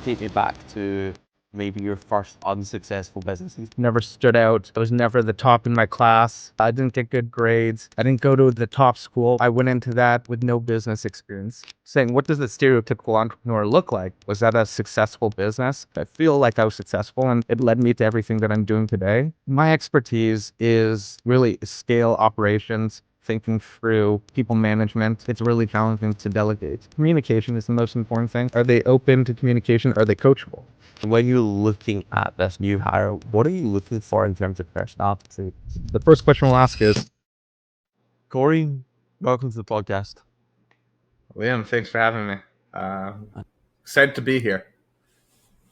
take me back to maybe your first unsuccessful businesses? Never stood out. I was never the top in my class. I didn't get good grades. I didn't go to the top school. I went into that with no business experience. Saying, what does the stereotypical entrepreneur look like? Was that a successful business? I feel like I was successful and it led me to everything that I'm doing today. My expertise is really scale operations, thinking through people management. It's really challenging to delegate. Communication is the most important thing. Are they open to communication? Are they coachable? When you're looking at this new hire, what are you looking for in terms of personality? The first question we'll ask is, Cory, welcome to the podcast. Liam, thanks for having me. Excited to be here.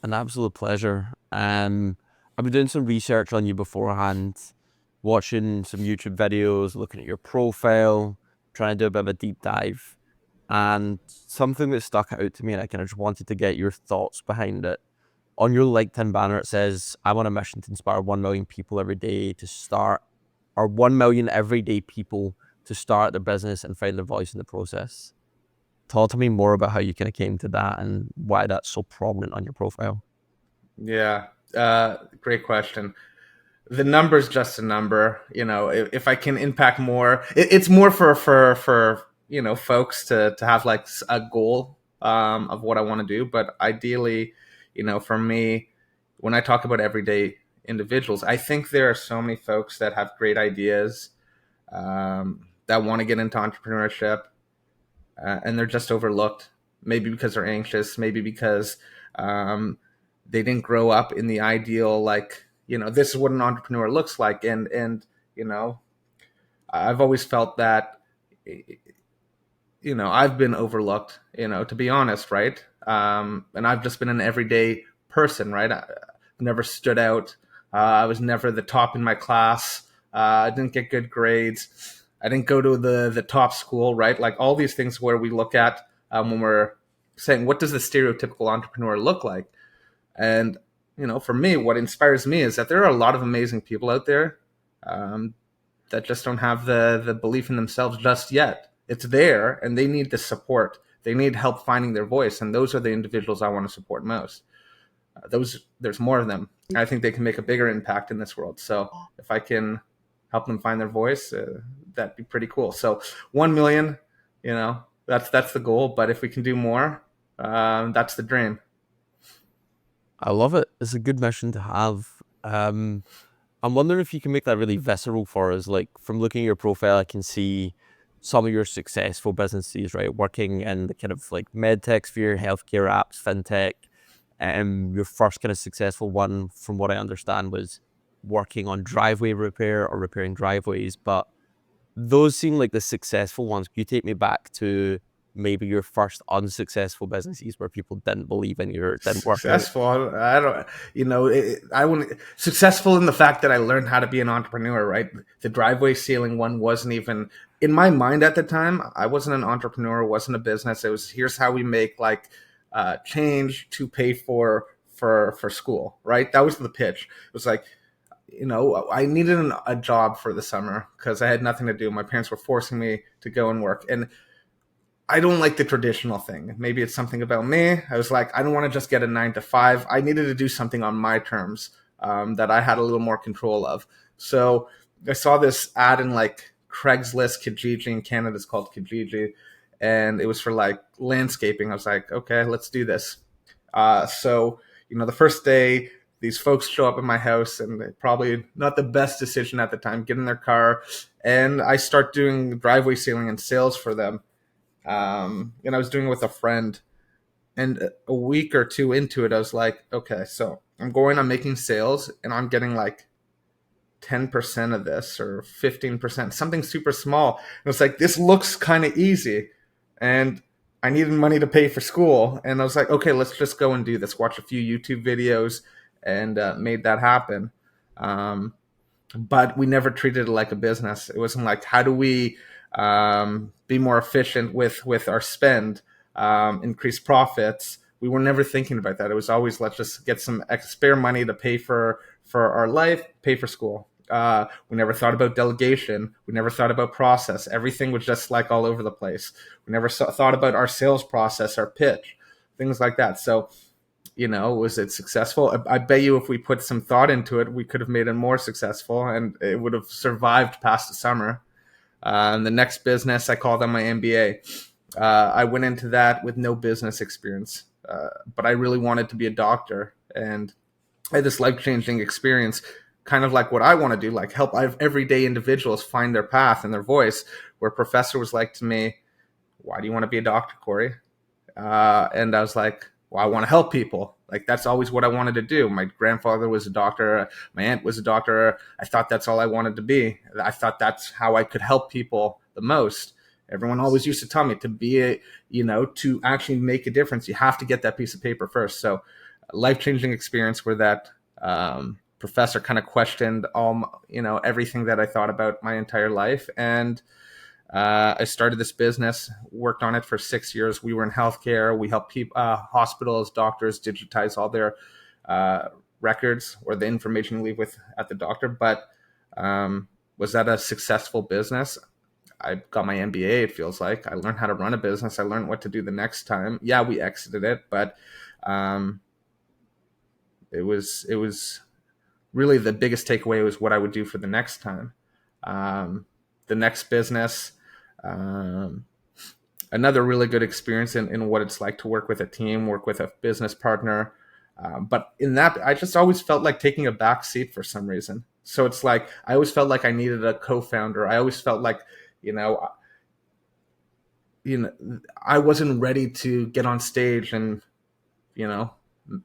An absolute pleasure. I've been doing some research on you beforehand, watching some YouTube videos, looking at your profile, trying to do a bit of a deep dive. And something that stuck out to me, and I kind of just wanted to get your thoughts behind it. On your LinkedIn banner, it says, I'm on a mission to inspire 1 million people every day to start, or 1 million everyday people to start their business and find their voice in the process. Talk to me more about how you kind of came to that and why that's so prominent on your profile. Yeah, great question. The number's just a number. You know, if I can impact more, it's more for folks to have like a goal of what I want to do. But ideally, for me, when I talk about everyday individuals, I think there are so many folks that have great ideas that want to get into entrepreneurship, and they're just overlooked. Maybe because they're anxious, maybe because they didn't grow up in the ideal, like, this is what an entrepreneur looks like. And I've always felt that, I've been overlooked, to be honest, right? And I've just been an everyday person, right? I've never stood out. I was never the top in my class. I didn't get good grades. I didn't go to the top school, right? Like all these things where we look at when we're saying, what does the stereotypical entrepreneur look like? And, for me, what inspires me is that there are a lot of amazing people out there that just don't have the belief in themselves just yet. It's there, and they need the support. They need help finding their voice, and those are the individuals I want to support most. There's more of them. I think they can make a bigger impact in this world. So if I can help them find their voice, that'd be pretty cool. So 1 million, that's the goal. But if we can do more, that's the dream. I love it. It's a good mission to have. I'm wondering if you can make that really visceral for us. Like from looking at your profile, I can see some of your successful businesses, right? Working in the kind of like medtech sphere, healthcare apps, fintech. Your first kind of successful one, from what I understand, was working on driveway repair or repairing driveways. But those seem like the successful ones. Can you take me back to maybe your first unsuccessful businesses where people didn't believe in you or didn't work successful out? I don't, I wouldn't, successful in the fact that I learned how to be an entrepreneur, right? The driveway ceiling one wasn't even in my mind at the time. I wasn't an entrepreneur, wasn't a business. It was, here's how we make like change to pay for school, right? That was the pitch. It was like, I needed a job for the summer because I had nothing to do. My parents were forcing me to go and work, and I don't like the traditional thing. Maybe it's something about me. I was like, I don't want to just get a 9 to 5. I needed to do something on my terms that I had a little more control of. So I saw this ad in like Craigslist, Kijiji. In Canada, it's called Kijiji. And it was for like landscaping. I was like, okay, let's do this. So the first day, these folks show up at my house, and probably not the best decision at the time, get in their car, and I start doing driveway sealing and sales for them. And I was doing it with a friend, and a week or two into it, I was like, okay, so I'm making sales, and I'm getting like 10% of this or 15%, something super small. And it's like, this looks kind of easy, and I needed money to pay for school. And I was like, okay, let's just go and do this. Watch a few YouTube videos and made that happen. But we never treated it like a business. It wasn't like, how do we be more efficient with our spend, increase profits? We were never thinking about that. It was always, let's just get some spare money to pay for our life, pay for school. We never thought about delegation. We never thought about process. Everything was just like all over the place. We never thought about our sales process, our pitch, things like that. So, was it successful? I bet you if we put some thought into it, we could have made it more successful, and it would have survived past the summer. And the next business, I call that my MBA. I went into that with no business experience, but I really wanted to be a doctor, and I had this life-changing experience, kind of like what I want to do, like help everyday individuals find their path and their voice. Where a professor was like to me, "Why do you want to be a doctor, Cory?" And I was like, "Well, I want to help people. Like that's always what I wanted to do. My grandfather was a doctor. My aunt was a doctor. I thought that's all I wanted to be. I thought that's how I could help people the most." Everyone always used to tell me to be to actually make a difference, you have to get that piece of paper first. So life-changing experience where that professor kind of questioned everything that I thought about my entire life. And I started this business, worked on it for 6 years. We were in healthcare. We helped people, hospitals, doctors digitize all their records or the information you leave with at the doctor. But was that a successful business? I got my MBA, it feels like. I learned how to run a business. I learned what to do the next time. Yeah, we exited it, but it was really the biggest takeaway was what I would do for the next time. The next business, another really good experience in what it's like to work with a team, work with a business partner. But in that, I just always felt like taking a back seat for some reason. So it's like I always felt like I needed a co-founder. I always felt like, you know, I wasn't ready to get on stage and,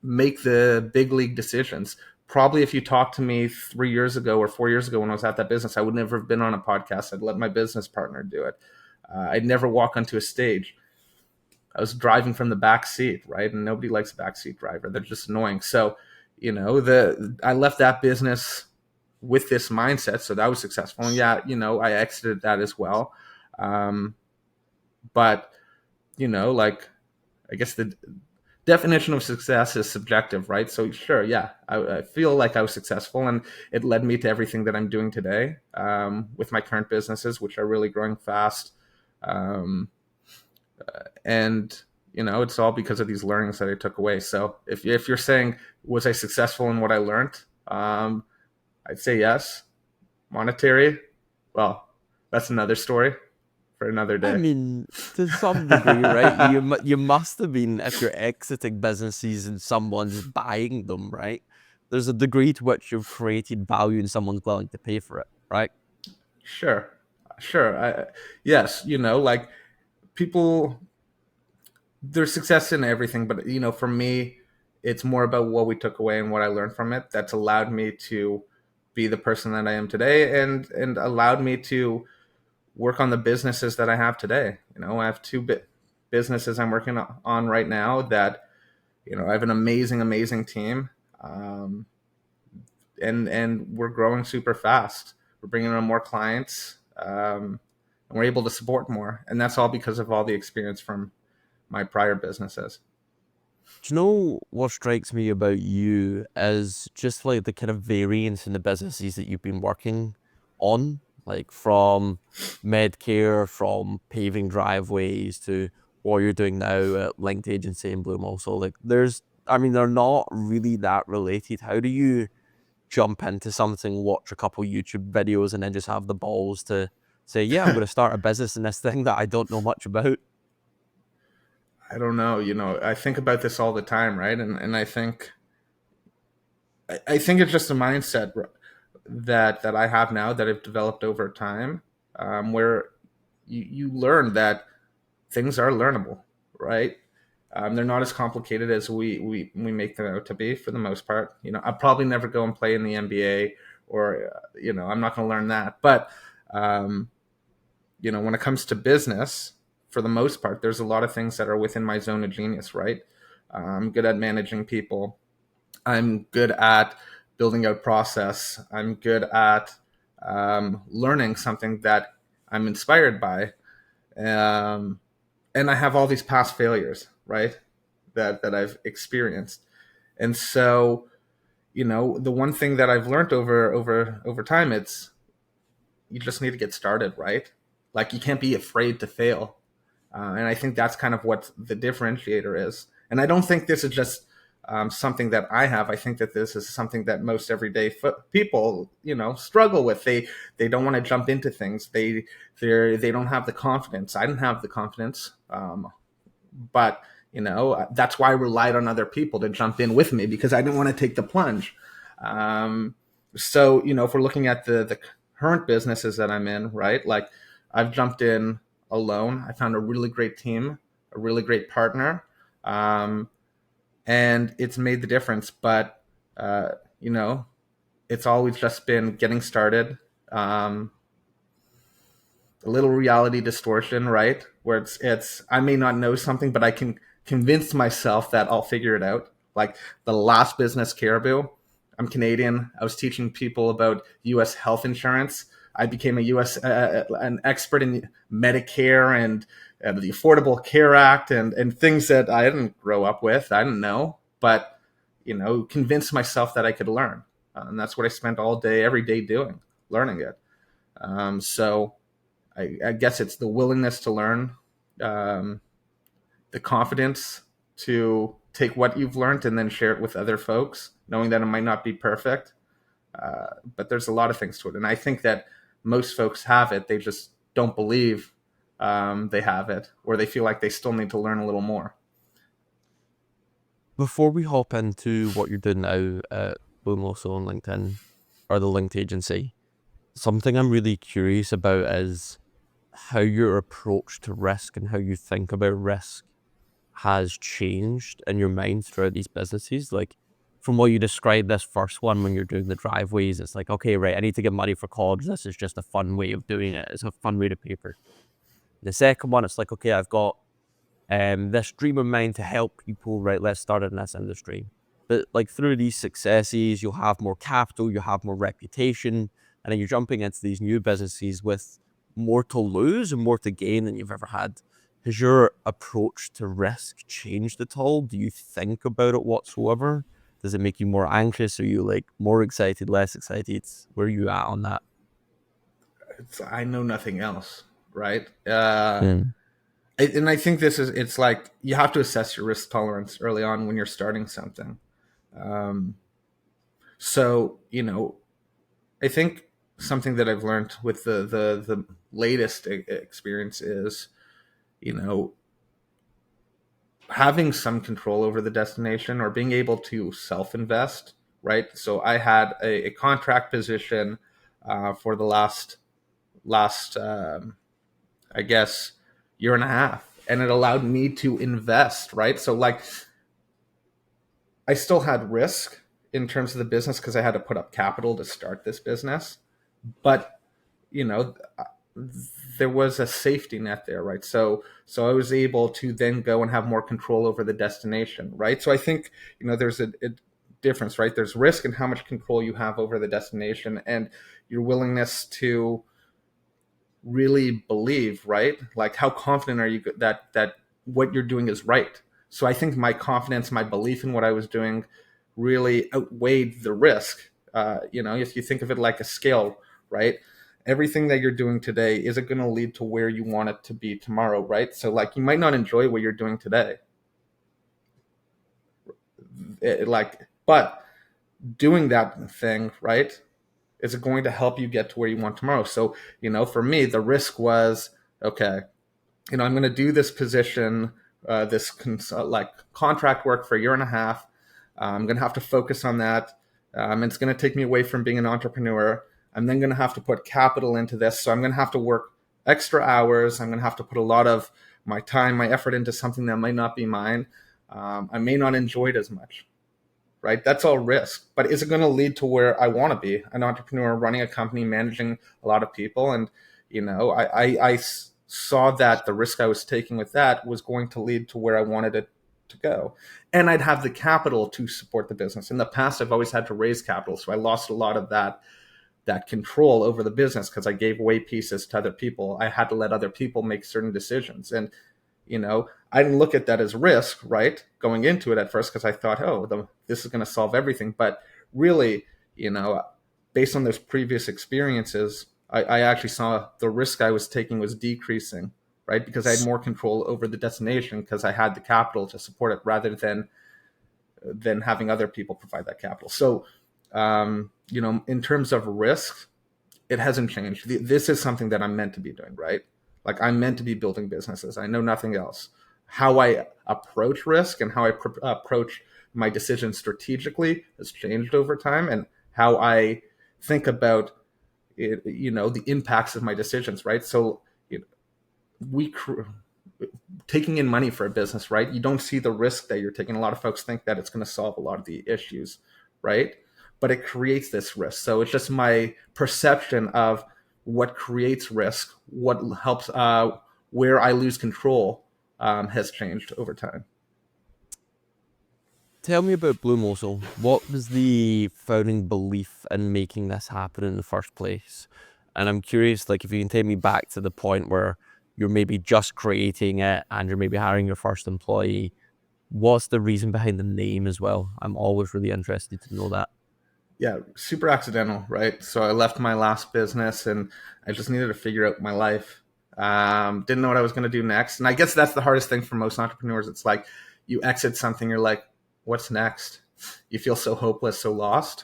make the big league decisions. Probably if you talked to me 3 years ago or 4 years ago when I was at that business, I would never have been on a podcast. I'd let my business partner do it. I'd never walk onto a stage. I was driving from the back seat, right? And nobody likes a backseat driver. They're just annoying. So, I left that business with this mindset. So that was successful. And yeah, I exited that as well. But, like, I guess the definition of success is subjective, right? So sure, yeah, I feel like I was successful, and it led me to everything that I'm doing today with my current businesses, which are really growing fast. Um, and it's all because of these learnings that I took away. So if you're saying, was I successful in what I learned? I'd say yes. Monetary, well, that's another story for another I day. mean, to some degree, right? You must have been, if you're exiting businesses and someone's buying them, right? There's a degree to which you've created value and someone's willing to pay for it, right? Sure, sure. Yes, like people, there's success in everything, but for me, it's more about what we took away and what I learned from it. That's allowed me to be the person that I am today, and allowed me to work on the businesses that I have today. I have two businesses I'm working on right now that, I have an amazing team, and we're growing super fast. We're bringing on more clients, and we're able to support more, and that's all because of all the experience from my prior businesses. Do you know what strikes me about you is just like the kind of variance in the businesses that you've been working on, like from Medcare, from paving driveways to what you're doing now at Linked Agency and BluMoso. Like I mean, they're not really that related. How do you jump into something, watch a couple YouTube videos, and then just have the balls to say, yeah, I'm going to start a business in this thing that I don't know much about? I don't know. I think about this all the time, right? And I think it's just a mindset that I have now that I've developed over time, where you learn that things are learnable, right? They're not as complicated as we make them out to be for the most part. I'll probably never go and play in the NBA, or I'm not going to learn that. But um, when it comes to business, for the most part, there's a lot of things that are within my zone of genius, right? I'm good at managing people. I'm good at building out process. I'm good at learning something that I'm inspired by. Um, and I have all these past failures, right? That I've experienced. And so, the one thing that I've learned over time, it's you just need to get started, right? Like you can't be afraid to fail. And I think that's kind of what the differentiator is. And I don't think this is just something that I have. I think that this is something that most everyday people, struggle with. They don't want to jump into things. They don't have the confidence. I didn't have the confidence, but that's why I relied on other people to jump in with me, because I didn't want to take the plunge. So if we're looking at the current businesses that I'm in, right? Like, I've jumped in alone. I found a really great team, a really great partner. And it's made the difference. But uh, you know, it's always just been getting started. Um, a little reality distortion, right? Where it's I may not know something, but I can convince myself that I'll figure it out. Like the last business, Caribou. I'm Canadian. I was teaching people about U.S. health insurance. I became a U.S. An expert in Medicare and the Affordable Care Act and things that I didn't grow up with. I didn't know, but convinced myself that I could learn, and that's what I spent all day, every day doing, learning it. So I guess it's the willingness to learn, um, the confidence to take what you've learned and then share it with other folks, knowing that it might not be perfect. But there's a lot of things to it. And I think that most folks have it. They just don't believe they have it, or they feel like they still need to learn a little more. Before we hop into what you're doing now at BluMoso on LinkedIn or the linked agency, something I'm really curious about is how your approach to risk and how you think about risk has changed in your mind throughout these businesses. Like, from what you described, this first one, when you're doing the driveways, it's like, okay, right, I need to get money for college. This is just a fun way of doing it. It's a fun way to pay for it. The second one, it's like, okay, I've got this dream of mine to help people, right? Let's start in this industry. But like through these successes, you'll have more capital, you'll have more reputation, and then you're jumping into these new businesses with more to lose and more to gain than you've ever had. Has your approach to risk changed at all? Do you think about it whatsoever? Does it make you more anxious? Are you like more excited, less excited? Where are you at on that? I know nothing else, right? Mm. And I think it's like you have to assess your risk tolerance early on when you're starting something. Um, so I think something that I've learned with the latest experience is, you know, having some control over the destination or being able to self invest, right? So I had a contract position for the last I guess year and a half, and it allowed me to invest, right? So like I still had risk in terms of the business because I had to put up capital to start this business, but you know there was a safety net there, right? So I was able to then go and have more control over the destination, right? So I think there's a difference, right? There's risk and how much control you have over the destination and your willingness to really believe, right? Like how confident are you that what you're doing is right? So I think my confidence, my belief in what I was doing really outweighed the risk. If you think of it like a scale, right? Everything that you're doing today isn't going to lead to where you want it to be tomorrow, right? So like you might not enjoy what you're doing today, but doing that thing, right, is going to help you get to where you want tomorrow. So for me, the risk was okay. I'm going to do this position, like contract work for a year and a half. I'm going to have to focus on that. It's going to take me away from being an entrepreneur. I'm then going to have to put capital into this. So I'm going to have to work extra hours. I'm going to have to put a lot of my time, my effort into something that might not be mine. I may not enjoy it as much, right? That's all risk. But is it going to lead to where I want to be, an entrepreneur running a company, managing a lot of people? And, I saw that the risk I was taking with that was going to lead to where I wanted it to go. And I'd have the capital to support the business. In the past, I've always had to raise capital. So I lost a lot of that control over the business because I gave away pieces to other people. I had to let other people make certain decisions. And I didn't look at that as risk, right, going into it at first because I thought, this is going to solve everything. But really, based on those previous experiences, I actually saw the risk I was taking was decreasing, right, because I had more control over the destination because I had the capital to support it rather than than having other people provide that capital. So, in terms of risk, it hasn't changed. This is something that I'm meant to be doing, right? Like I'm meant to be building businesses. I know nothing else. How I approach risk and how I approach my decisions strategically has changed over time, and how I think about it, the impacts of my decisions, right? So, you know, we taking in money for a business, right? You don't see the risk that you're taking. A lot of folks think that it's going to solve a lot of the issues, right? But it creates this risk. So it's just my perception of what creates risk, what helps, where I lose control, has changed over time. Tell me about BluMoso. What was the founding belief in making this happen in the first place? And I'm curious, like, if you can take me back to the point where you're maybe just creating it and you're maybe hiring your first employee. What's the reason behind the name as well? I'm always really interested to know that. Yeah, super accidental, right? So I left my last business and I just needed to figure out my life. Didn't know what I was going to do next. And I guess that's the hardest thing for most entrepreneurs. It's like you exit something, you're like, what's next? You feel so hopeless, so lost.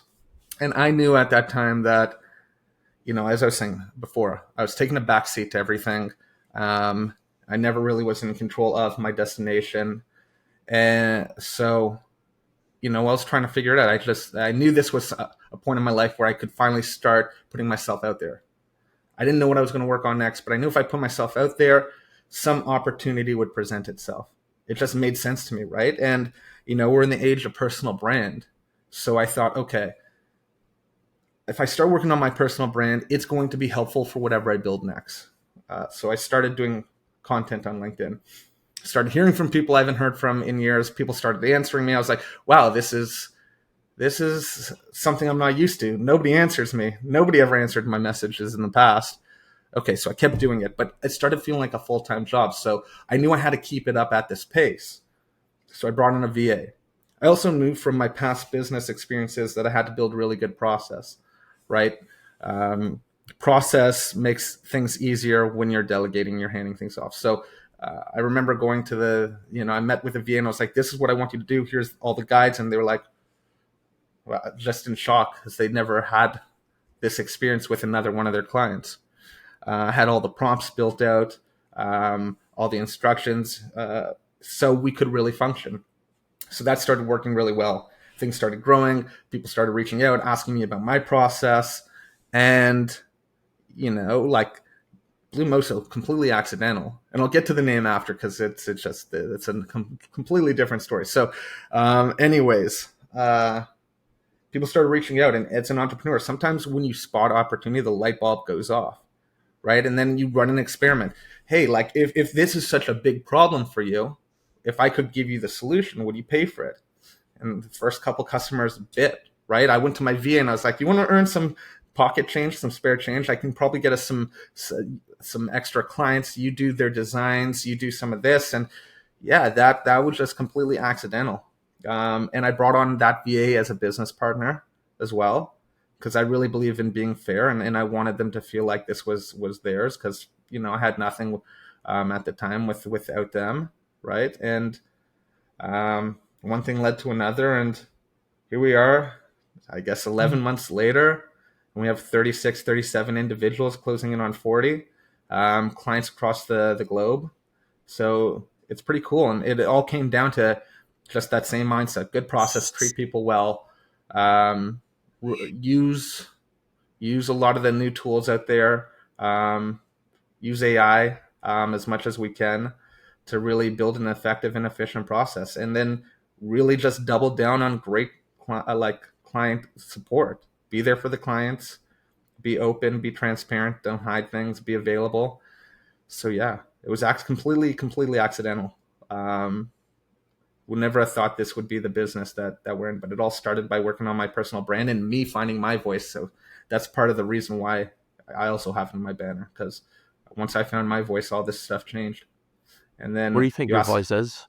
And I knew at that time that, as I was saying before, I was taking a backseat to everything. I never really was in control of my destination. And so, I was trying to figure it out. I knew this was a point in my life where I could finally start putting myself out there. I didn't know what I was going to work on next, but I knew if I put myself out there, some opportunity would present itself. It just made sense to me, right? And, we're in the age of personal brand. So I thought, okay, if I start working on my personal brand, it's going to be helpful for whatever I build next. So I started doing content on LinkedIn. Started hearing from people I haven't heard from in years. People started answering me. I was like, wow, this is something I'm not used to. Nobody answers me. Nobody ever answered my messages in the past. Okay, so I kept doing it, but it started feeling like a full-time job. So I knew I had to keep it up at this pace. So I brought in a VA. I also knew from my past business experiences that I had to build a really good process, right? Process makes things easier when you're delegating, you're handing things off. So I remember going to I met with a VA and I was like, this is what I want you to do. Here's all the guides. And they were like, well, just in shock because they'd never had this experience with another one of their clients. Had all the prompts built out, all the instructions, so we could really function. So that started working really well. Things started growing. People started reaching out, asking me about my process. And, like BluMoso, completely accidental. And I'll get to the name after because it's a completely different story. So, anyways, people started reaching out, and as an entrepreneur, sometimes when you spot opportunity, the light bulb goes off, right? And then you run an experiment. Hey, like if this is such a big problem for you, if I could give you the solution, would you pay for it? And the first couple customers bit, right? I went to my VA and I was like, you want to earn some pocket change, some spare change? I can probably get us some extra clients. You do their designs, you do some of this. And yeah, that was just completely accidental. And I brought on that VA as a business partner as well, because I really believe in being fair, and I wanted them to feel like this was theirs, because I had nothing at the time without them, right? And one thing led to another, and here we are, I guess 11 months later, and we have 36, 37 individuals closing in on 40 clients across the globe. So it's pretty cool, and it all came down to just that same mindset: good process, treat people well, um, use a lot of the new tools out there, use AI as much as we can to really build an effective and efficient process, and then really just double down on great client support. Be there for the clients, be open, be transparent, don't hide things, be available. So yeah, it was completely accidental. Would never have thought this would be the business that we're in, but it all started by working on my personal brand and me finding my voice. So that's part of the reason why I also have it in my banner, because once I found my voice, all this stuff changed. And Where do then you think you your ask, voice is?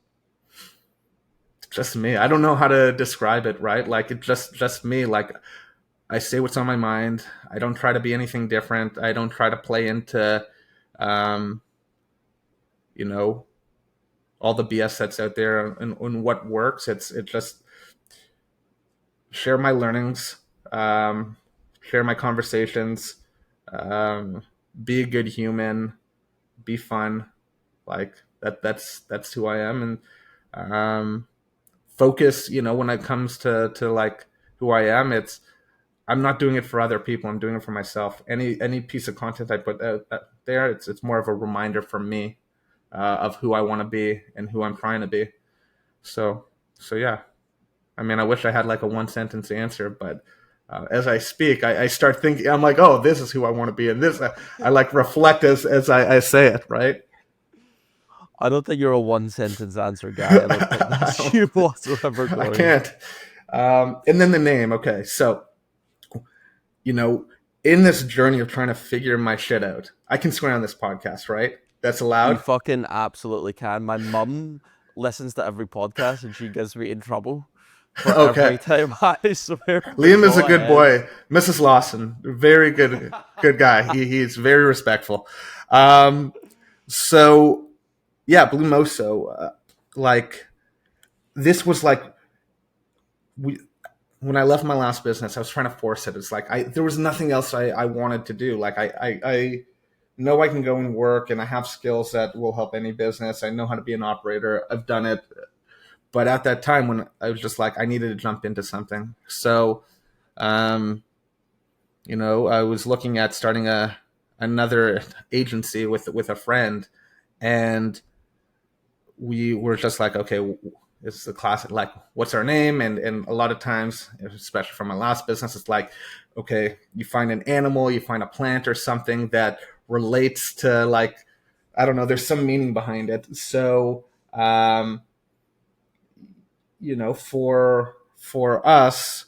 just me. I don't know how to describe it, right? Like it just me. Like I say what's on my mind. I don't try to be anything different. I don't try to play into, um, you know, all the BS that's out there and what works. It just share my learnings, um, share my conversations, um, be a good human, be fun. Like that's who I am, and focus. When it comes to like who I am, I'm not doing it for other people. I'm doing it for myself. Any piece of content I put out there, it's more of a reminder for me of who I want to be and who I'm trying to be. So yeah. I mean, I wish I had like a one sentence answer, but as I speak, I start thinking. I'm like, oh, this is who I want to be, and this I like reflect as I say it, right? I don't think you're a one sentence answer guy. I don't think that's you whatsoever, I Cory. can't. And then the name. Okay, so you know, in this journey of trying to figure my shit out, I can swear on this podcast, right? That's You allowed. fucking absolutely can. My mum listens to every podcast and she gets me in trouble for Okay, every time I swear, but Liam is a go good ahead. boy. Mrs. Lawson, very good guy. He's very respectful. Um, so yeah, BluMoso, like this was like we when I left my last business, I was trying to force it. It's like there was nothing else I wanted to do. Like I know I can go and work, and I have skills that will help any business. I know how to be an operator. I've done it, but at that time when I was just like I needed to jump into something, so um, I was looking at starting another agency with a friend, and we were just like, okay, it's the classic, like, what's our name? And a lot of times, especially from my last business, it's like, okay, you find an animal, you find a plant or something that relates to, like, I don't know, there's some meaning behind it. So, for us,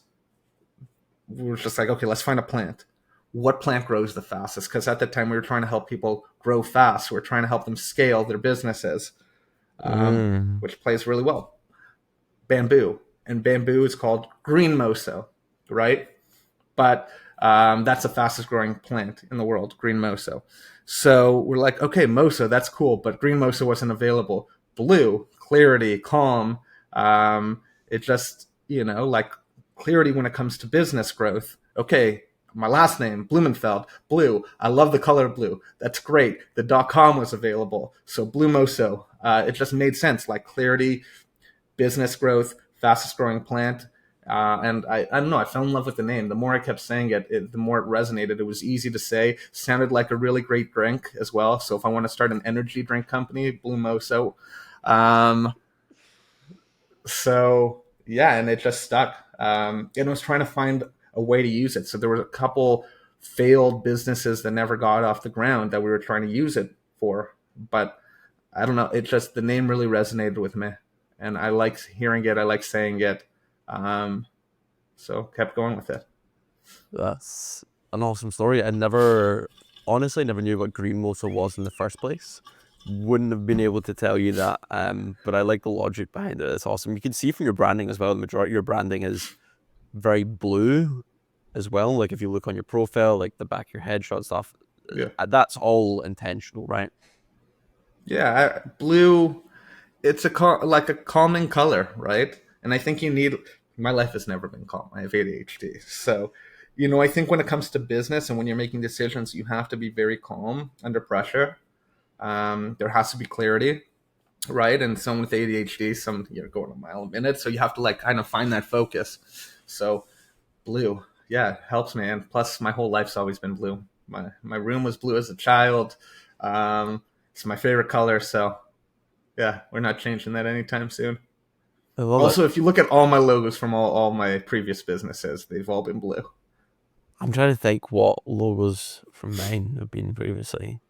we were just like, okay, let's find a plant. What plant grows the fastest? Because at the time we were trying to help people grow fast. We are trying to help them scale their businesses, Mm. which plays really well. Bamboo, and bamboo is called green moso, right? But that's the fastest growing plant in the world, green moso. So we're like, okay, moso, that's cool, but green moso wasn't available. Blue, clarity, calm. It just, like clarity when it comes to business growth. Okay, my last name, Blumenfeld, blue. I love the color blue. That's great. The .com was available, so BluMoso. It just made sense, like clarity, business growth, fastest growing plant. And I don't know, I fell in love with the name. The more I kept saying it, the more it resonated. It was easy to say, sounded like a really great drink as well. So if I want to start an energy drink company, BluMoso. Um, so yeah, and it just stuck. And I was trying to find a way to use it. So there were a couple failed businesses that never got off the ground that we were trying to use it for. But I don't know. It just the name really resonated with me, and I like hearing it. I like saying it, um, so kept going with it. That's an awesome story. I never, honestly, never knew what green mosa was in the first place. Wouldn't have been able to tell you that. But I like the logic behind it. It's awesome. You can see from your branding as well. The majority of your branding is very blue as well. Like if you look on your profile, like the back of your headshot stuff, Yeah, that's all intentional, right? yeah. Blue. It's like a calming color, right? And I think you need. My life has never been calm. I have ADHD, so I think when it comes to business and when you're making decisions, you have to be very calm under pressure. There has to be clarity, right? And someone with ADHD, some you're going a mile a minute, so you have to like kind of find that focus. So blue, yeah, helps me. And plus, my whole life's always been blue. My room was blue as a child. It's my favorite color, so yeah, we're not changing that anytime soon. I love it. Also, if you look at all my logos from all my previous businesses, they've all been blue. I'm trying to think what logos from mine have been previously.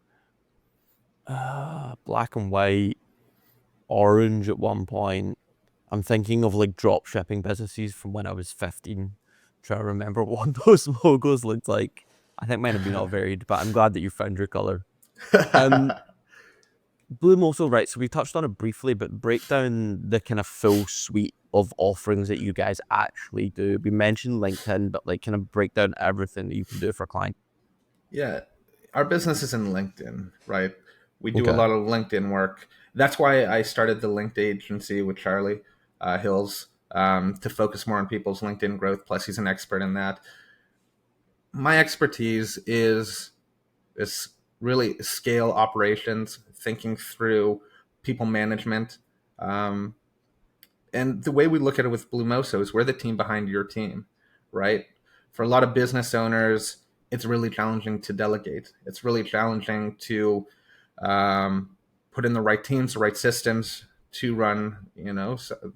Black and white, orange at one point. I'm thinking of like drop shipping businesses from when I was 15. Trying to remember what those logos looked like. I think mine have been all varied, but I'm glad that you found your color. Um, Bloom also, right, so we touched on it briefly, but break down the kind of full suite of offerings that you guys actually do. We mentioned LinkedIn, but like kind of break down everything that you can do for a client. Yeah, our business is in LinkedIn, right? We do a Okay. lot of LinkedIn work. That's why I started the LinkedIn agency with Charlie Hills. to focus more on people's LinkedIn growth. Plus, he's an expert in that. My expertise is really scale operations, thinking through people management. Um, and the way we look at it with BluMoso is we're the team behind your team, right? For a lot of business owners, it's really challenging to delegate. It's really challenging to put in the right teams, the right systems to run,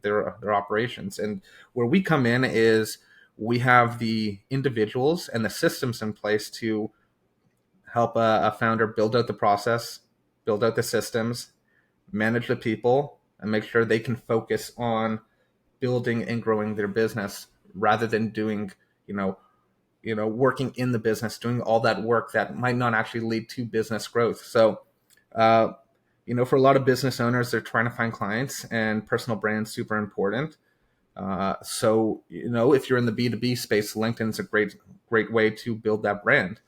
their operations. And where we come in is we have the individuals and the systems in place to help a founder build out the process, build out the systems, manage the people, and make sure they can focus on building and growing their business rather than doing, working in the business, doing all that work that might not actually lead to business growth. So, uh, for a lot of business owners, they're trying to find clients, and personal brand's super important. So, if you're in the B2B space, LinkedIn's a great way to build that brand,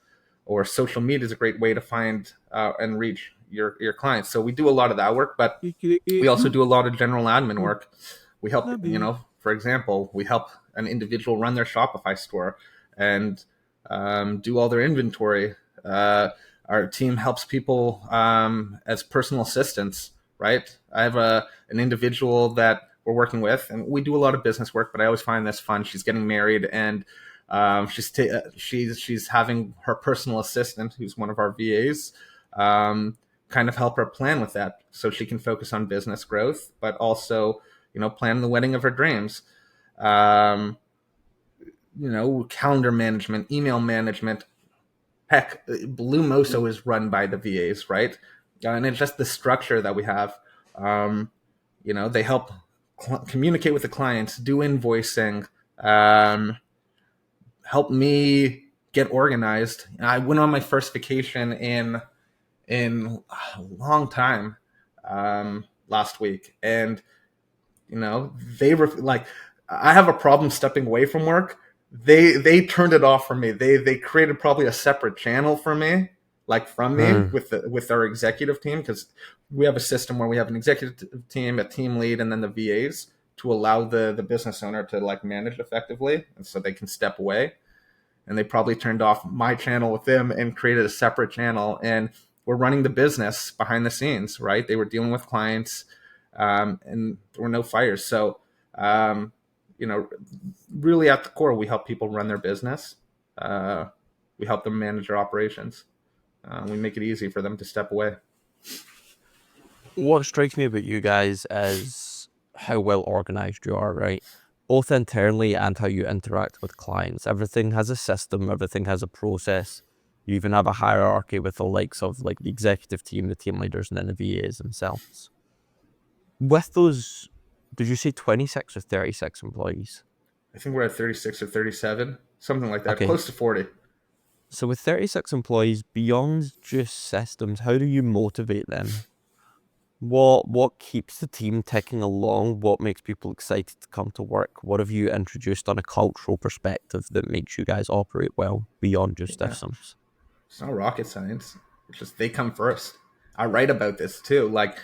or social media is a great way to find and reach your clients. So we do a lot of that work, but we also do a lot of general admin work. We help, for example, we help an individual run their Shopify store and do all their inventory. Our team helps people as personal assistants, right? I have an individual that we're working with, and we do a lot of business work, but I always find this fun. She's getting married, and she's having her personal assistant, who's one of our VAs, kind of help her plan with that, so she can focus on business growth, but also, plan the wedding of her dreams. Calendar management, email management. Heck, BluMoso is run by the VAs, right? And it's just the structure that we have. They help communicate with the clients, do invoicing, help me get organized. I went on my first vacation in a long time last week, and they were like, I have a problem stepping away from work. They turned it off for me. They created probably a separate channel for me, like from me Mm. with our executive team, because we have a system where we have an executive team, a team lead, and then the VAs to allow the business owner to like manage effectively, and so they can step away. And they probably turned off my channel with them and created a separate channel, and we're running the business behind the scenes, right? They were dealing with clients, and there were no fires. So, you know, really at the core, we help people run their business. Uh, we help them manage their operations. We make it easy for them to step away. What strikes me about you guys is how well organized you are, right? Both internally and how you interact with clients. Everything has a system, everything has a process. You even have a hierarchy with the likes of like the executive team, the team leaders, and then the VAs themselves. With those, did you say 26 or 36 employees? I think we're at 36 or 37, something like that, Okay. close to 40. So with 36 employees, beyond just systems, how do you motivate them? What keeps the team ticking along? What makes people excited to come to work? What have you introduced on a cultural perspective that makes you guys operate well beyond just Yeah, systems? it's not rocket science. It's just they come first. I write about this too. Like,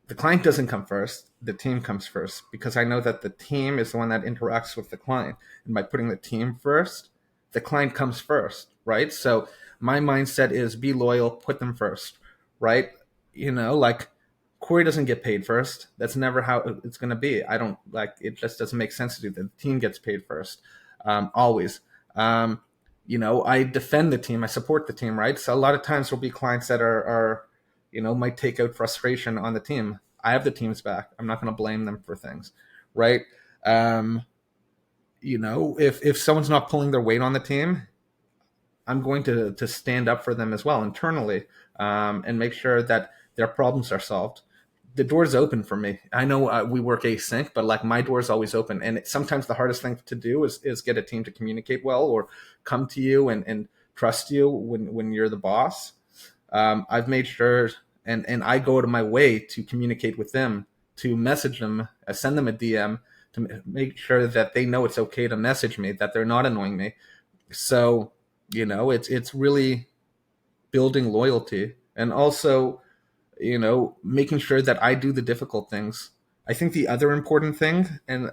the client doesn't come first, the team comes first, because I know that the team is the one that interacts with the client, and by putting the team first, the client comes first, right? So my mindset is be loyal, put them first, right? Like, Cory doesn't get paid first. That's never how it's going to be. I don't like it. Just doesn't make sense to do that. The team gets paid first, always. um, I defend the team, I support the team, right? So a lot of times there'll be clients that are might take out frustration on the team. I have the team's back. I'm not going to blame them for things, right? Um, if someone's not pulling their weight on the team, I'm going to stand up for them as well internally, and make sure that their problems are solved. The door's open for me. I know we work async, but like my door is always open. And sometimes the hardest thing to do is get a team to communicate well, or come to you and trust you when you're the boss. I've made sure, and I go out of my way to communicate with them, to message them, send them a DM, to make sure that they know it's okay to message me, that they're not annoying me. So, it's really building loyalty, and also, making sure that I do the difficult things. I think the other important thing, and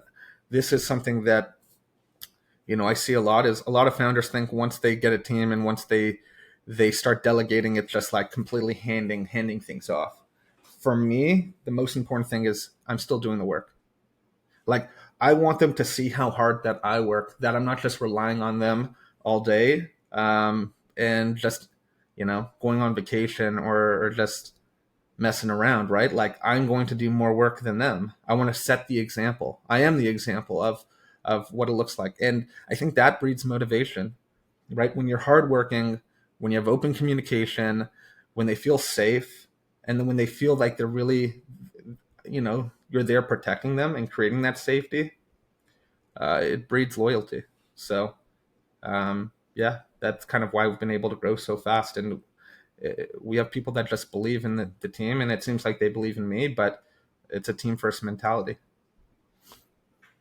this is something that, I see a lot, is a lot of founders think once they get a team and once they start delegating, it's just like completely handing things off. For me, the most important thing is I'm still doing the work. Like, I want them to see how hard that I work, that I'm not just relying on them all day, and just, going on vacation, or just messing around, right? Like, I'm going to do more work than them. I want to set the example. I am the example of what it looks like. And I think that breeds motivation, right? When you're hardworking, when you have open communication, when they feel safe, and then when they feel like they're really, you're there protecting them and creating that safety, it breeds loyalty. So, yeah, that's kind of why we've been able to grow so fast. And we have people that just believe in the team, and it seems like they believe in me, but it's a team first mentality.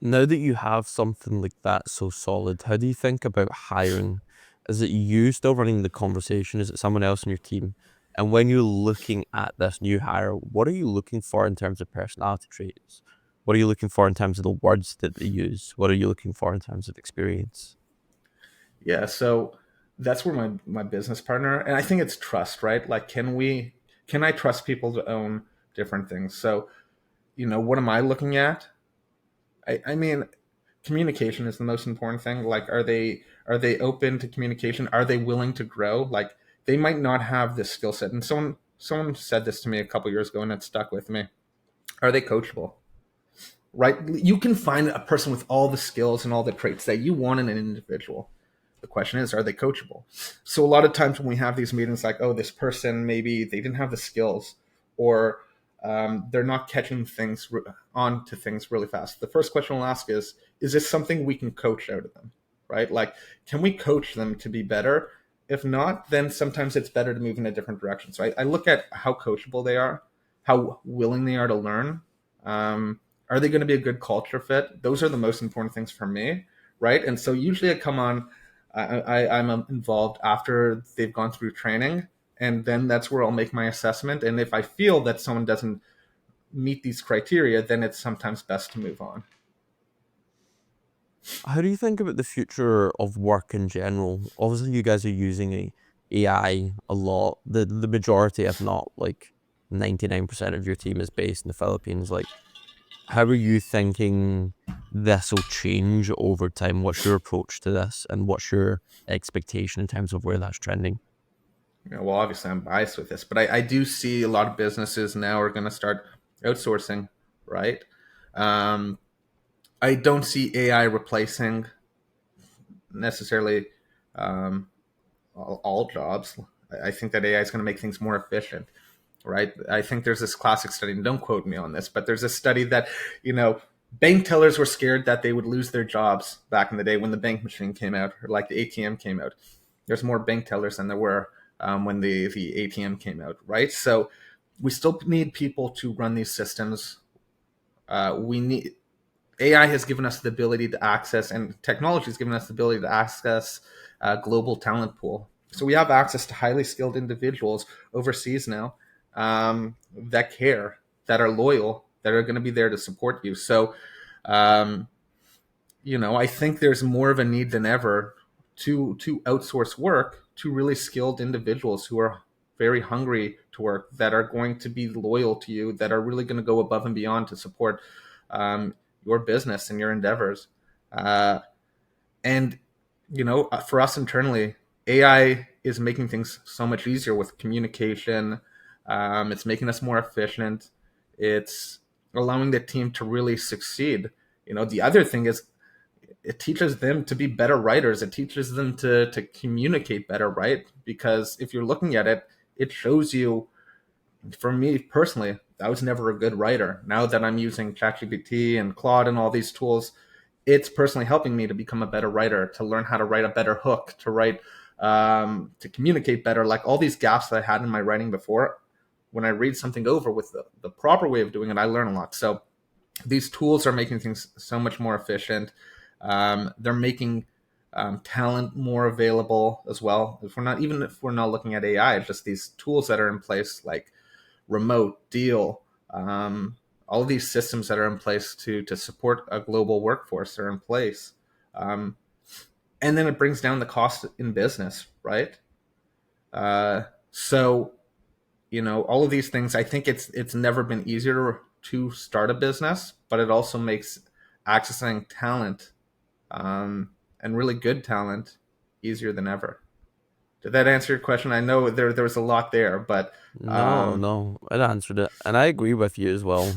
Now that you have something like that so solid, how do you think about hiring? Is it you still running the conversation? Is it someone else in your team? And when you're looking at this new hire, what are you looking for in terms of personality traits? What are you looking for in terms of the words that they use? What are you looking for in terms of experience? Yeah, so that's where my business partner, and I think it's trust, right? Like, can I trust people to own different things? So, what am I looking at? I mean, communication is the most important thing. Like, are they open to communication? Are they willing to grow? Like, they might not have this skill set. And someone said this to me a couple years ago, and it stuck with me. Are they coachable? Right? You can find a person with all the skills and all the traits that you want in an individual. The question is, are they coachable? So a lot of times when we have these meetings, like, oh, this person, maybe they didn't have the skills, or they're not catching things on to things really fast. The first question we'll ask is this something we can coach out of them? Right? Like, can we coach them to be better? If not, then sometimes it's better to move in a different direction. So I look at how coachable they are, how willing they are to learn. Are they going to be a good culture fit? Those are the most important things for me, right? And so usually I come on, I'm involved after they've gone through training, and then that's where I'll make my assessment. And if I feel that someone doesn't meet these criteria, then it's sometimes best to move on. How do you think about the future of work in general? Obviously, you guys are using AI a lot. The majority, if not like 99% of your team is based in the Philippines. Like, how are you thinking this will change over time? What's your approach to this, and what's your expectation in terms of where that's trending? Well, obviously I'm biased with this, but I do see a lot of businesses now are going to start outsourcing, right? Um, I don't see AI replacing necessarily um, all jobs. I think that AI is going to make things more efficient, right? I think there's this classic study, and don't quote me on this, but there's a study that, bank tellers were scared that they would lose their jobs back in the day when the bank machine came out, or like the ATM came out. There's more bank tellers than there were when the ATM came out, right? So we still need people to run these systems. We need AI has given us the ability to access, and technology has given us the ability to access a global talent pool. So we have access to highly skilled individuals overseas now, that care, that are loyal, that are going to be there to support you. So, um, I think there's more of a need than ever to outsource work to really skilled individuals who are very hungry to work, that are going to be loyal to you, that are really going to go above and beyond to support your business and your endeavors. Uh, and for us internally, AI is making things so much easier with communication. It's making us more efficient. It's allowing the team to really succeed. The other thing is, it teaches them to be better writers. It teaches them to communicate better, right? Because if you're looking at it, it shows you. For me personally, I was never a good writer. Now that I'm using ChatGPT and Claude and all these tools, it's personally helping me to become a better writer, to learn how to write a better hook, to write, to communicate better. Like, all these gaps that I had in my writing before, when I read something over with the proper way of doing it, I learn a lot. So these tools are making things so much more efficient. They're making talent more available as well. If we're not looking at AI, just these tools that are in place, like Remote, Deal, all of these systems that are in place to support a global workforce are in place. Um, and then it brings down the cost in business, right? So all of these things, I think it's never been easier to start a business, but it also makes accessing talent, and really good talent, easier than ever. Did that answer your question? I know there was a lot there, but No, um, no, it answered it, and I agree with you as well.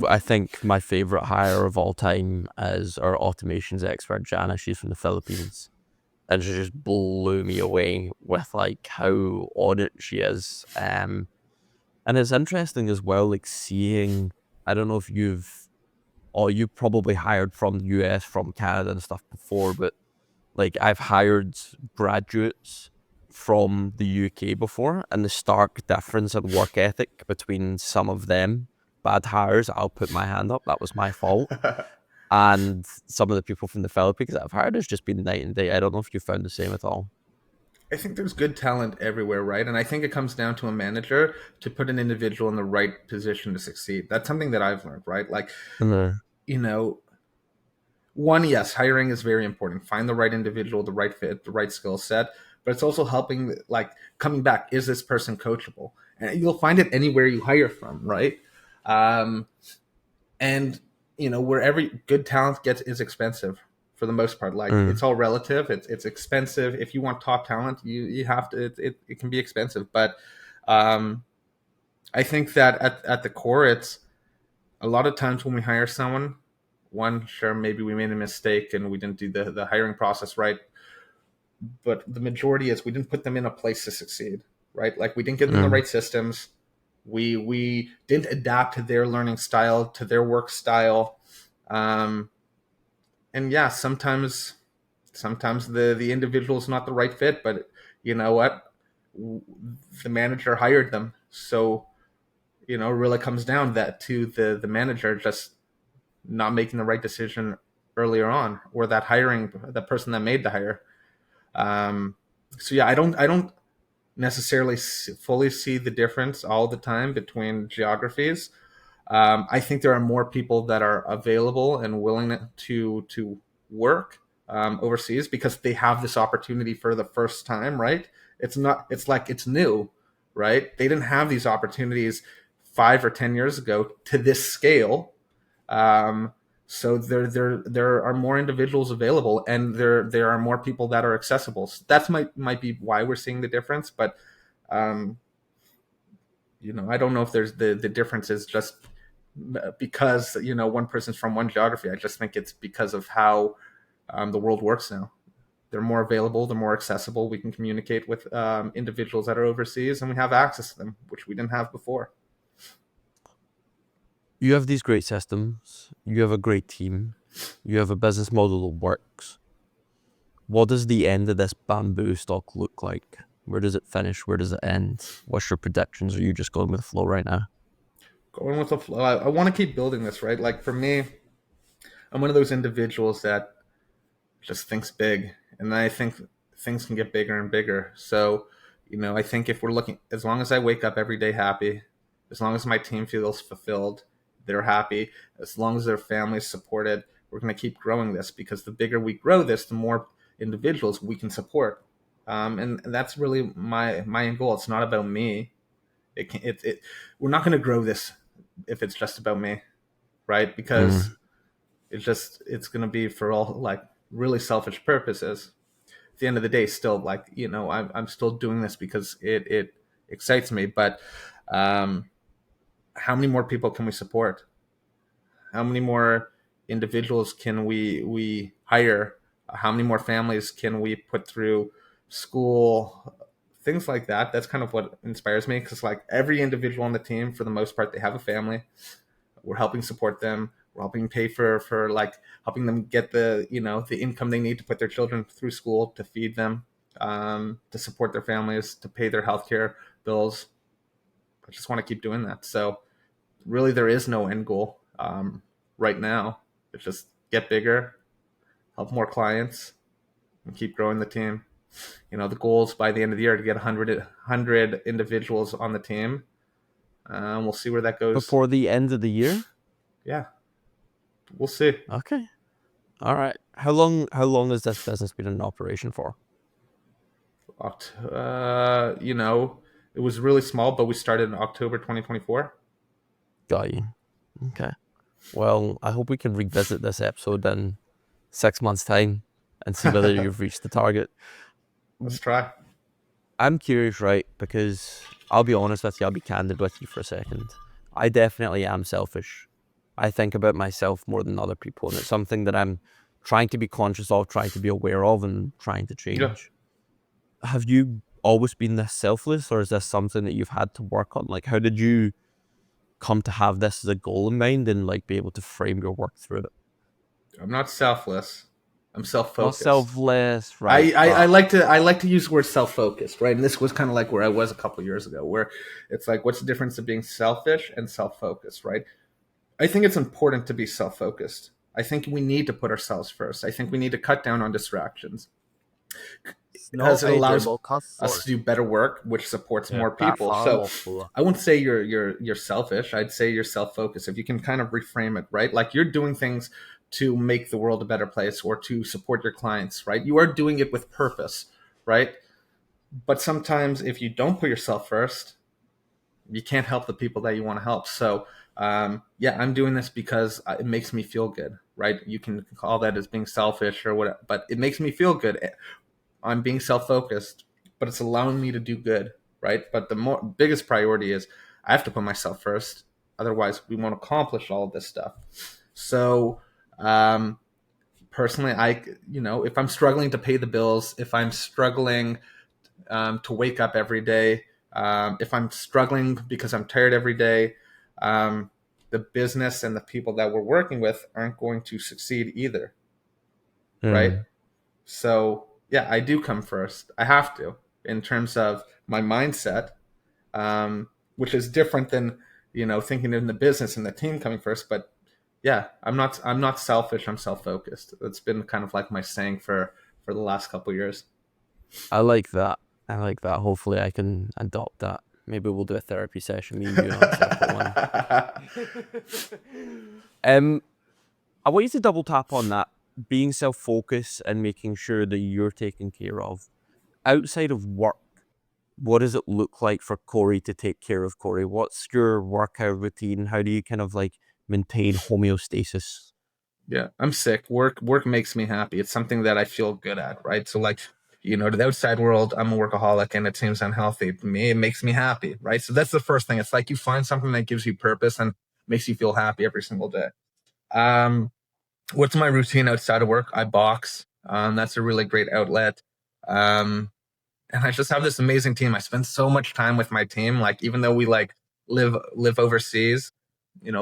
I think my favorite hire of all time is our automations expert, Jana. She's from the Philippines, and she just blew me away with like how on it she is. And it's interesting as well, like seeing. I don't know if you probably hired from the US, from Canada and stuff before, but like I've hired graduates from the UK before, and the stark difference in work ethic between some of them bad hires, I'll put my hand up, that was my fault, and some of the people from the Philippines that I've hired has just been night and day. I don't know if you found the same at all. I think there's good talent everywhere, right? And I think it comes down to a manager to put an individual in the right position to succeed. That's something that I've learned, right? Like, Mm, you know, one, yes, hiring is very important. Find the right individual, the right fit, the right skill set, but it's also helping, like, coming back. Is this person coachable? And you'll find it anywhere you hire from, right? Um, and wherever good talent gets is expensive for the most part. Like, mm, it's all relative. It's expensive. If you want top talent, you have to. It can be expensive, but um, I think that at the core, it's a lot of times when we hire someone, one, sure, maybe we made a mistake and we didn't do the hiring process right, but the majority is we didn't put them in a place to succeed, right? Like, we didn't give them the mm. right systems. We didn't adapt to their learning style, to their work style. um, and yeah, sometimes the individual is not the right fit, but you know what, the manager hired them, so it really comes down that to the manager just not making the right decision earlier on, or that hiring the person that made the hire. um, so yeah, I don't necessarily fully see the difference all the time between geographies. I think there are more people that are available and willing to work overseas because they have this opportunity for the first time, right? It's not. It's like it's new, right? They didn't have these opportunities 5 or 10 years ago to this scale. Um, so there are more individuals available, and there are more people that are accessible. So that's might be why we're seeing the difference, but um, I don't know if there's the difference is just because one person's from one geography. I just think it's because of how the world works now. They're more available, they're more accessible. We can communicate with individuals that are overseas, and we have access to them, which we didn't have before. You have these great systems, you have a great team, you have a business model that works. What does the end of this bamboo stock look like? Where does it finish? Where does it end? What's your predictions? Are you just going with the flow right now? Going with the flow. I want to keep building this, right? Like, for me, I'm one of those individuals that just thinks big, and I think things can get bigger and bigger. So, I think if we're looking, as long as I wake up every day happy, as long as my team feels fulfilled, they're happy, as long as their family's supported, we're going to keep growing this, because the bigger we grow this, the more individuals we can support. And that's really my end goal. It's not about me. We're not going to grow this if it's just about me, right? Because Mm. it's going to be for all, like, really selfish purposes. At the end of the day, still, like, I'm still doing this because it excites me. But um, how many more people can we support? How many more individuals can we hire? How many more families can we put through school? Things like that. That's kind of what inspires me, because, like, every individual on the team, for the most part, they have a family. We're helping support them. We're helping pay for like, helping them get the income they need to put their children through school, to feed them, to support their families, to pay their healthcare bills. I just want to keep doing that. So really, there is no end goal right now. It's just get bigger, help more clients, and keep growing the team. The goals by the end of the year to get 100 individuals on the team. We'll see where that goes. Before the end of the year? Yeah, we'll see. Okay. All right. How long has this business been in operation for? You know, it was really small, but we started in October 2024. Got you. Okay. Well, I hope we can revisit this episode in 6 months' time and see whether you've reached the target. Let's try. I'm curious, right? Because I'll be honest with you, I'll be candid with you for a second. I definitely am selfish. I think about myself more than other people, and it's something that I'm trying to be conscious of, trying to be aware of, and trying to Yeah. change. Have you always been this selfless, or is this something that you've had to work on? Like, how did you come to have this as a goal in mind and like be able to frame your work through it? I'm not selfless. I'm Not self-focused. selfless, I, right? I, I But like to use the word self-focused, right? And this was kind of like where I was a couple years ago, where it's like, what's the difference of being selfish and self-focused, right? I think it's important to be self-focused. I think we need to put ourselves first. I think we need to cut down on distractions no because it idea allows about us to customers. do better work, which supports Yeah, more that people. So firewall. I wouldn't say you're selfish. I'd say you're self-focused. If you can kind of reframe it, right? Like you're doing things to make the world a better place or to support your clients, right? You are doing it with purpose, right? But sometimes if you don't put yourself first, you can't help the people that you want to help. So yeah, I'm doing this because it makes me feel good, right? You can call that as being selfish or whatever, but it makes me feel good. I'm being self-focused, but it's allowing me to do good, right? But the biggest priority is I have to put myself first. Otherwise, we won't accomplish all of this stuff. So, um, personally, if I'm struggling to pay the bills, if I'm struggling to wake up every day, if I'm struggling because I'm tired every day, um, the business and the people that we're working with aren't going to succeed either, right? Hmm. So yeah, I do come first. I have to in terms of my mindset, which is different than thinking in the business and the team coming first. But yeah, I'm not selfish. I'm self focused. It's been kind of like my saying for the last couple of years. I like that. I like that. Hopefully, I can adopt that. Maybe we'll do a therapy session, me and you, on a separate one. Um, I want you to double tap on that. Being self-focused and making sure that you're taken care of. Outside of work, what does it look like for Cory to take care of Cory? What's your workout routine? How do you kind of like maintain homeostasis? Yeah, I'm sick. Work makes me happy. It's something that I feel good at, right? So like, to the outside world, I'm a workaholic and it seems unhealthy. To me, it makes me happy, right? So that's the first thing. It's like you find something that gives you purpose and makes you feel happy every single day. Um, what's my routine outside of work? I box. That's a really great outlet. Um, and I just have this amazing team. I spend so much time with my team. Like even though we like live overseas,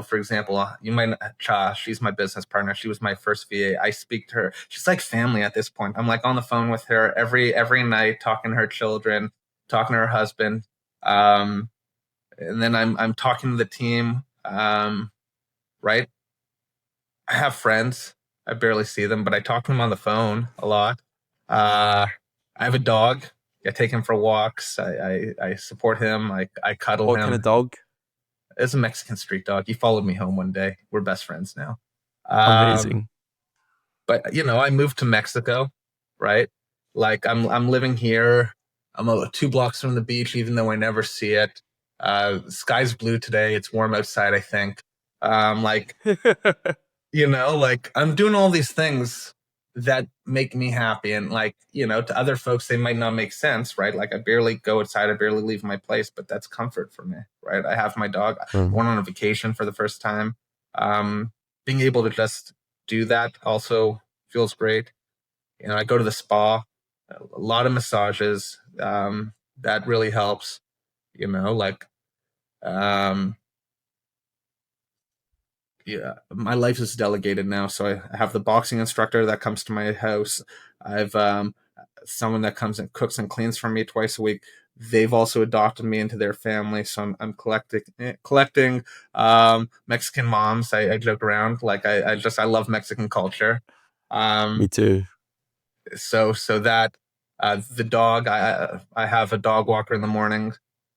for example, you might Cha. She's my business partner. She was my first VA. I speak to her. She's like family at this point. I'm like on the phone with her every night, talking to her children, talking to her husband, and then I'm talking to the team. Right. I have friends. I barely see them, but I talk to them on the phone a lot. Uh, I have a dog. I take him for walks. I support him. I cuddle What kind him. of dog? It's a Mexican street dog. He followed me home one day. We're best friends now. Um, Amazing. but I moved to Mexico, right? Like I'm living here. I'm 2 blocks from the beach, even though I never see it. Sky's blue today. It's warm outside, I think. Like like I'm doing all these things that make me happy. And like, to other folks, they might not make sense, right? Like I barely go outside, I barely leave my place, but that's comfort for me, right? I have my dog. I Mm. went on a vacation for the first time. Um, being able to just do that also feels great. I go to the spa, a lot of massages. That really helps, like, um, yeah, my life is delegated now. So I have the boxing instructor that comes to my house. I've someone that comes and cooks and cleans for me twice a week. They've also adopted me into their family, so I'm collecting Mexican moms. I joke around like I love Mexican culture. Me Um, too. so that the dog I have a dog walker in the morning.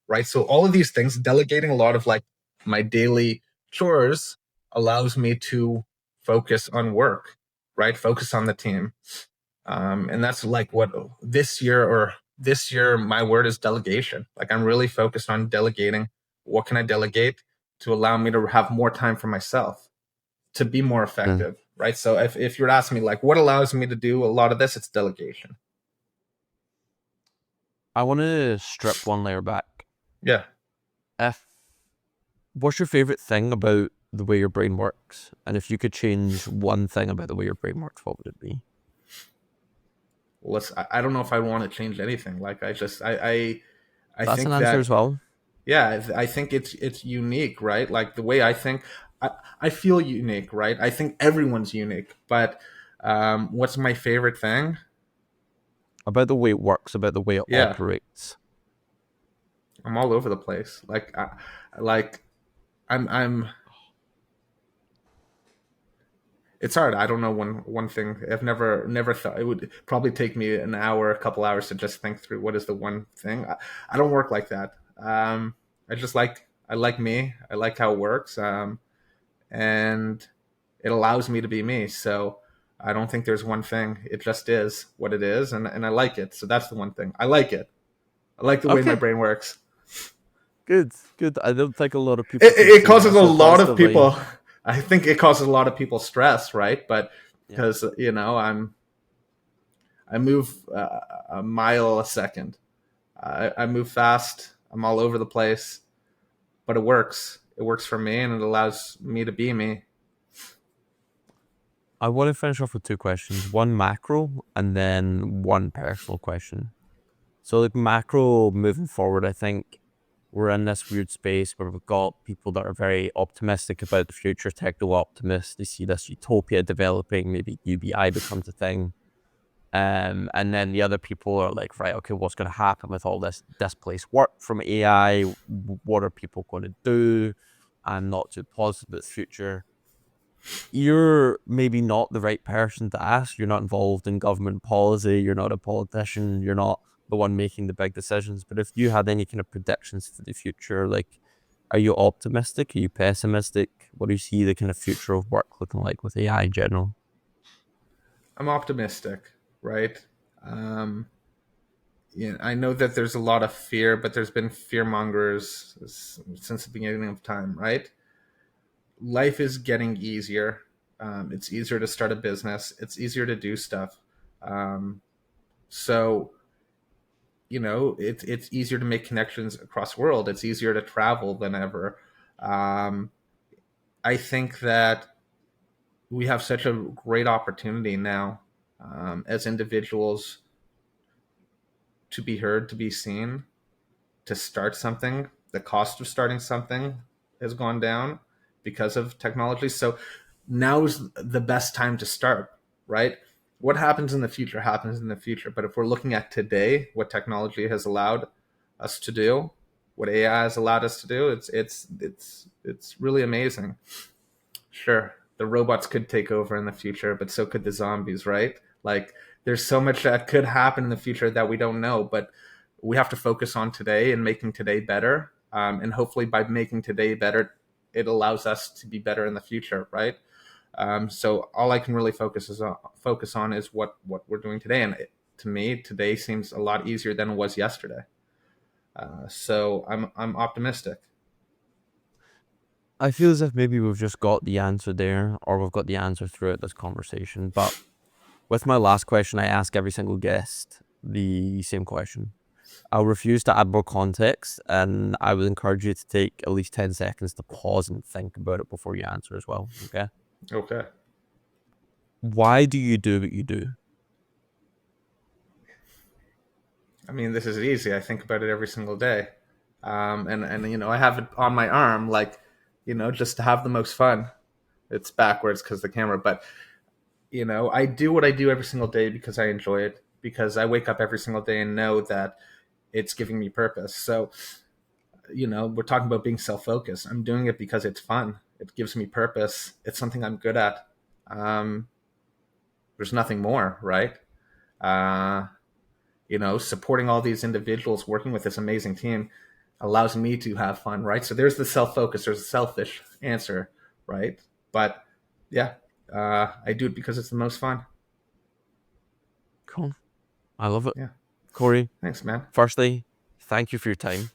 right? So all of these things, delegating a lot of like my daily chores allows me to focus on work, right? Focus on the team. And that's like what this year, my word is delegation. Like I'm really focused on delegating. What can I delegate to allow me to have more time for myself, to be more Mm. effective, right? So if you're asking me like what allows me to do a lot of this, it's delegation. I want to strip one layer back. Yeah. If What's your favorite thing about the way your brain works? And if you could change one thing about the way your brain works, what would it be? I don't know if I want to change anything. Like I That's an think answer as that, well. yeah, I think it's unique, right? Like the way I think, I, I feel unique, right? I think everyone's unique, but what's my favorite thing? About the way it works, about the way it Yeah, operates. I'm all over the place. Like I'm. It's hard. I don't know one thing. I've never thought it would probably take me an hour, a couple hours to just think through what is the one thing. I don't work like that. I just I like me. I like how it works. And it allows me to be me. So I don't think there's one thing. It just is what it is, and I like it. So that's the one thing. I like it. I like the way my Okay, brain works. good, good. I don't think a lot of It, people could it say causes that a so lot of positively. people. I think it causes a lot of people stress, right? But Yeah. because I move a mile a second. I move fast. I'm all over the place, but it works. It works for me, and it allows me to be me. I want to finish off with two questions, one macro and then one personal question. So, like macro moving forward, I think we're in this weird space where we've got people that are very optimistic about the future, techno optimists. They see this utopia developing, maybe UBI becomes a thing. And then the other people are like, right, okay, what's going to happen with all this displaced work from AI? What are people going to do? I'm not too positive about the future. You're maybe not the right person to ask. You're not involved in government policy. You're not a politician. You're not the one making the big decisions. But if you had any kind of predictions for the future, like, are you optimistic? Are you pessimistic? What do you see the kind of future of work looking like with AI in general? I'm optimistic, right? Um, yeah, I know that there's a lot of fear, but there's been fear mongers since the beginning of time, right? Life is getting easier. It's easier to start a business. It's easier to do stuff. Um, so it's easier to make connections across the world. It's easier to travel than ever. Um, I think that we have such a great opportunity now, as individuals, to be heard, to be seen, to start something. The cost of starting something has gone down because of technology. So now is the best time to start, right? What happens in the future happens in the future. But if we're looking at today, what technology has allowed us to do, what AI has allowed us to do, it's really amazing. Sure, the robots could take over in the future, but so could the zombies, right? Like there's so much that could happen in the future that we don't know, but we have to focus on today and making today better. And hopefully, by making today better, it allows us to be better in the future, right? So all I can really focus on is what we're doing today, and to me, today seems a lot easier than it was yesterday. So I'm optimistic. I feel as if maybe we've just got the answer there, or we've got the answer throughout this conversation. But with my last question, I ask every single guest the same question. I'll refuse to add more context, and I would encourage you to take at least 10 seconds to pause and think about it before you answer as well. Okay. Okay. Why do you do what you do? I mean, this is easy. I think about it every single day, and I have it on my arm, like just to have the most fun. It's backwards because the camera, but I do what I do every single day because I enjoy it. Because I wake up every single day and know that it's giving me purpose. So we're talking about being self-focused. I'm doing it because it's fun. It gives me purpose. It's something I'm good at. Um, there's nothing more, right? Uh, Supporting all these individuals, working with this amazing team. allows me to have fun, right? So there's the self-focus, there's a selfish answer, right? But yeah, I do it because it's the most fun. Cool. I love it. Yeah. Cory, Thanks, man. firstly, thank you for your time.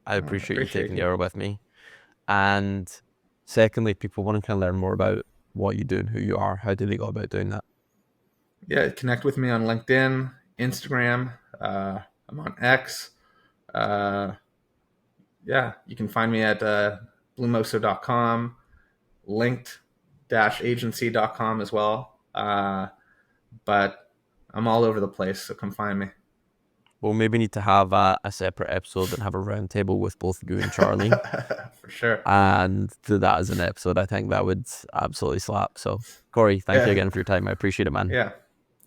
I I appreciate you appreciate taking the you. hour with me. And secondly, people want to kind of learn more about what you do and who you are. How do they go about doing that? Yeah, connect with me on LinkedIn, Instagram. I'm on X. Uh, yeah, you can find me at BluMoso.com, linked-agency.com as well. But I'm all over the place, so come find me. We'll maybe need to have a separate episode and have a roundtable with both you and Charlie For sure. and do that as an episode. I think that would absolutely slap. So, Cory, thank you Yeah, again for your time. I appreciate it, man. yeah.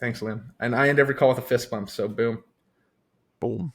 Thanks, Lynn. And I end every call with a fist bump, so boom. Boom.